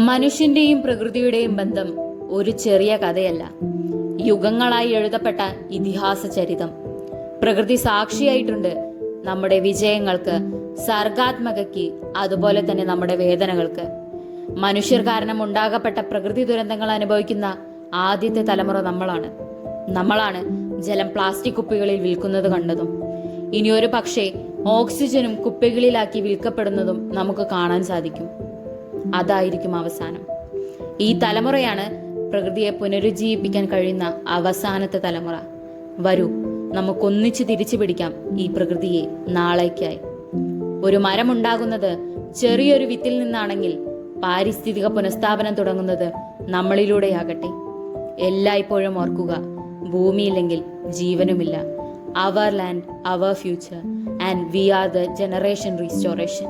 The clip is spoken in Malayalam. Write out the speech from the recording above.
മനുഷ്യന്റെയും പ്രകൃതിയുടെയും ബന്ധം ഒരു ചെറിയ കഥയല്ല, യുഗങ്ങളായി എഴുതപ്പെട്ട ഇതിഹാസ ചരിതം. പ്രകൃതി സാക്ഷിയായിട്ടുണ്ട് നമ്മുടെ വിജയങ്ങൾക്ക്, സർഗാത്മകയ്ക്ക്, അതുപോലെ തന്നെ നമ്മുടെ വേദനകൾക്ക്. മനുഷ്യർ കാരണം ഉണ്ടാകപ്പെട്ട പ്രകൃതി ദുരന്തങ്ങൾ അനുഭവിക്കുന്ന ആദ്യത്തെ തലമുറ നമ്മളാണ് ജലം പ്ലാസ്റ്റിക് കുപ്പികളിൽ വിൽക്കുന്നത് കണ്ടതും ഇനി ഒരു പക്ഷേ ഓക്സിജനും കുപ്പികളിലാക്കി വിൽക്കപ്പെടുന്നതും നമുക്ക് കാണാൻ സാധിക്കും. അതായിരിക്കും അവസാനം. ഈ തലമുറയാണ് പ്രകൃതിയെ പുനരുജ്ജീവിപ്പിക്കാൻ കഴിയുന്ന അവസാനത്തെ തലമുറ. വരൂ, നമുക്കൊന്നിച്ച് തിരിച്ചു പിടിക്കാം ഈ പ്രകൃതിയെ നാളേക്കായി. ഒരു മരമുണ്ടാകുന്നത് ചെറിയൊരു വിത്തിൽ നിന്നാണെങ്കിൽ പാരിസ്ഥിതിക പുനഃസ്ഥാപനം തുടങ്ങുന്നത് നമ്മളിലൂടെയാകട്ടെ. എല്ലായ്പ്പോഴും ഓർക്കുക, ഭൂമിയില്ലെങ്കിൽ ജീവനുമില്ല. Our land, our future, and we are the generation restoration.